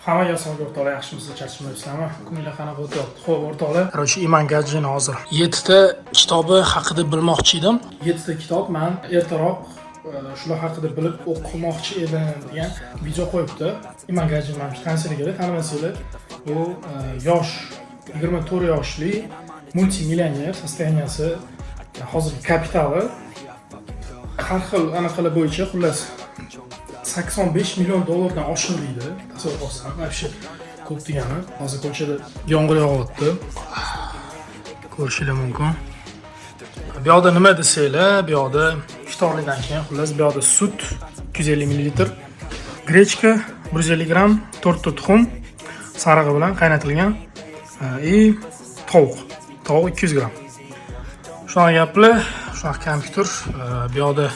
Hammaga salom o'rtoqlar, yaxshimisiz, charchamayapsizlarmi? Kunlar qanaqa o'tyapti? Xo'p, o'rtoqlar, короче, Iman Gajin hozir 7 ta kitobi haqida bilmoqchi edim. 7 ta kitob men ertaroq shular haqida bilib o'qimoqchi edim degan video qo'yibdi. Iman Gajin mana shu tansiyaga tanimasizlar. Bu yosh 24 yoshli multimillioner, состоянияsi hozir kapitali har xil anaqalar bo'yicha xullas 85 milyon dollardan oshirildi. Tasavvur qilsam, вообще ko'p degani. Hozir ko'chada yomg'ir yog'yapti. Ko'rishingiz mumkin. Bu yoqda nima desanglar, bu yoqda iftorlikdan keyin xullas bu yoqda sut 250 ml, grechka 150 gram, 4 ta tuxum sarig'i bilan qaynatilgan tovuq 200 gram. Shunaqa gaplar, shunaqa kompyuter. Bu yoqda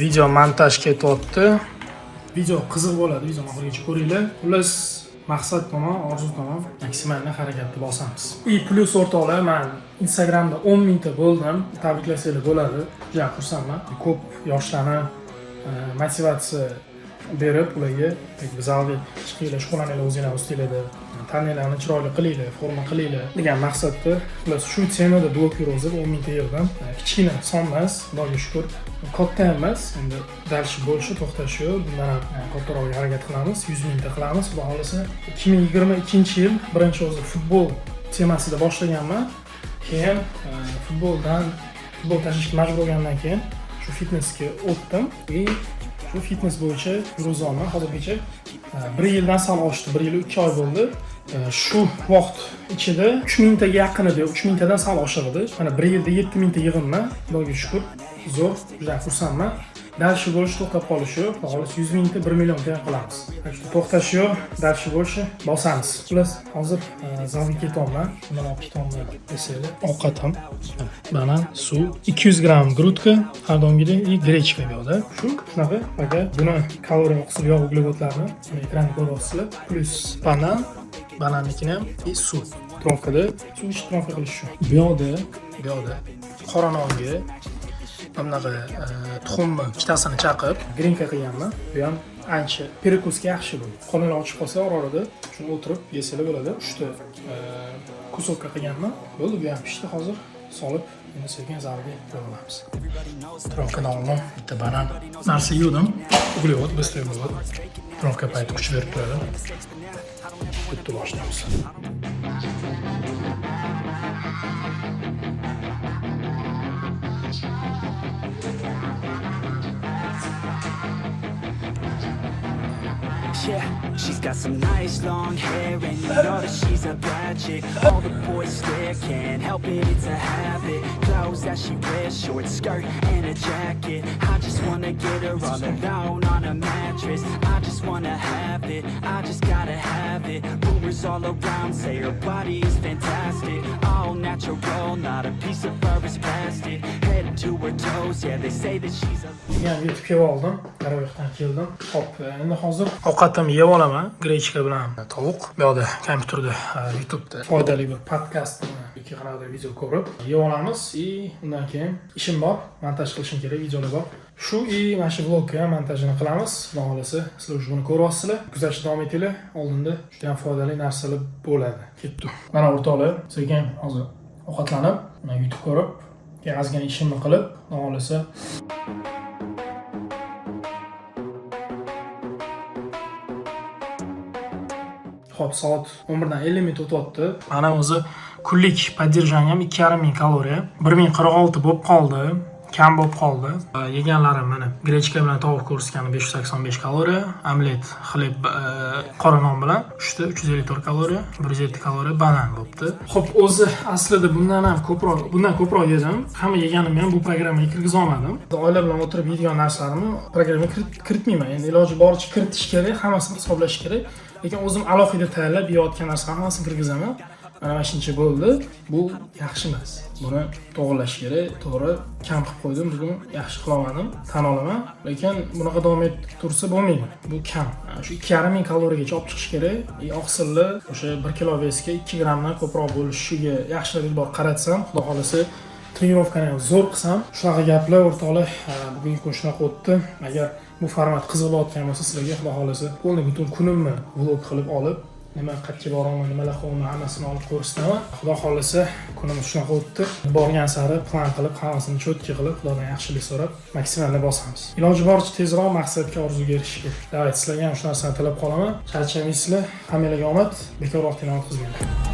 video montaj ketyapti. Video qiziq bo'ladi, videoni oxirigacha ko'ringlar. Xullas, maqsad tomon, orzu tomon maksimal harakatni bosamiz. Plus o'rtoqlar, men Instagramda 10 mingta bo'ldim. Tabriklasanglar bo'ladi. Juda xursandman. Ko'p yoshlarni motivatsiya berib, ularga bizalga chiqinglar, shug'ullaninglar, o'zingizlar ustinglarda, tananglarni chiroyli qilinglar, forma qilinglar degan maqsadda. Xullas, shu temada blog yuribmiz 10 mingta yerdan. Kichkina son emas, Xudoga shukr. Katta emas, endi dalshi bo'lishi, to'xtashi yo'q. Bundan ham kattaroq harakat qilamiz, 100 mingta qilamiz. Xudo xolasa 2022-yil birinchi o'zi futbol temasida boshlaganman. Keyin futbol tashishga majbur bo'lgandan keyin shu fitnessga o'tdim va shu fitness bo'yicha yuribman. Hozirgacha 1 yildan sal oshdi, 1 yil 2 oy bo'ldi. Shu vaqt ichida 3 mingtaga yaqin edi, 3 mingtadan sal oshirdi. Mana 1 yilda 7 mingta yig'inman. Xudoga shukr. Zo'r, juda xursandman. Dalshi bo'lishi, to'xtab qolishi yo'q. Xolos 100 mingta 1 million tayyor qilamiz. To'xtashi yo'q, dalshi bo'lishi bosamiz. Xullas, hozir zalga ketyapman. Bundan olib ketyapman desanglar, ovqatim. Banan, suv, 200 gram grutka, har doimgidek grechka bu yoqda. Shunaqa, aka, buni kaloriya qismi yog' uglevodlarni ekranda ko'ryapsizlar. Plus banannikini ham suv. Tronfada suv ichib tronfa qilish shu. Bu yoqda qora nonga bunaqa tuxumni ikkitasini chaqib, grinka qilganman. Bu ham ancha перекусga yaxshi bu. Qo'linglar ochib qolsa, orada shuni o'tirib yesalar bo'ladi. 3 ta kusovka qilganman. Bo'ldi, bu ham pishdi hozir. Solib, endi sekin zalga qo'yamiz. Tronfani oldim, bitta banan. Narsa yedim. Uglevod, bistay bo'ladi. Tronfga payti kuch berib turadi. Bitta boshlaymiz. Yeah, she's got some nice long hair and you know that she's a bad chick. All the boys stare, can't help it, it's a habit. Clothes that she wears, short skirt and a jacket. I just wanna get her all alone on a mattress. I just wanna have it, I just gotta have it. Rumors all around say her body is fantastic. All natural, not a piece of fur is plastic. Head to her toes, yeah, they say that she's a... Yani YouTube'ga oldim, Karaoke'dan keldim. Hop, endi hozir ovqatimni yeb olaman. Grechka bilan tovuq. Bu yoqda kompyuterda, YouTube'da foydali bir podkastni yoki qanaqadir video ko'rib yeb olamiz. Undan keyin ishim bor, montaj qilishim kerak, videolar bor. Shu mana shu vlogga montajini qilamiz. Xudo xolasa, sizlar buni ko'ryapsizlar. Kuzatishni davom etinglar. Oldinda juda ham foydali narsalar bo'ladi. Ketdi. Mana o'rtoqlar, sekin hozir ovqatlanib, YouTube ko'rib, keyin ozgina ishimni qilib, xudo xolasa Xo'p, soat 11:50 minut o'tyapti. Mana o'zi kunlik поддержанием 2,5 kaloriya. 1046 bo'lib qoldi. Kam bo'lib qoldi. Yeganlarim mana grechka bilan tovuq ko'rsatgani 585 kaloriya, omlet, xleb, qora non bilan 354 kaloriya, 107 kaloriya banan bo'libdi. Xo'p, o'zi aslida bundan ko'proq yedim. Hamma yeganimni ham bu programmaga kirgiza olmadim. Oila bilan o'tirib yeydigan narsalarimni programmaga kiritmayman. Endi iloji boricha kiritish kerak, hammasini hisoblash kerak. Lekin o'zim alohida tayyorlab yeyotgan narsalarni hammasini kirgizaman. Mana shuncha bo'ldi. Bu yaxshi emas. Buni to'g'rilash kerak. To'g'ri, kam qilib qo'ydim. Bugun yaxshi qila olmadim, tan olaman. Lekin bunaqa davom etib tursa bo'lmaydi. Bu kam. Shu 2,5 kaloriyagacha olib chiqish kerak. Oqsillar o'sha 1 kilo vesga 2 gramdan ko'proq bo'lishiga yaxshilab e'tibor qaratsam, xudo xolasa trenirovkani ham zo'r qilsam, shunaqa gaplar o'rtoqlar, bugungi kun shunaqa o'tdi. Agar bu format qiziqayotgan bo'lsa sizlarga xudo xolasa polni butun kunimni vlog qilib olib nima qayerga boraman, nimalar qilaman, hammasini olib ko'rsataman. Xudo xolasa kunimiz shunaqa o'tdi. Borgan sari plan qilib, hammasini cho'tki qilib, Xudodan yaxshilik so'rab, maksimalni bosamiz. Iloji boricha tezroq maqsadga, orzuga erishishga. Davlat sizlarga ham shu narsani tilab qolaman. Charchamaysizlar, hammalarga omad, bekor vaqtinglarni o'tkazmanglar.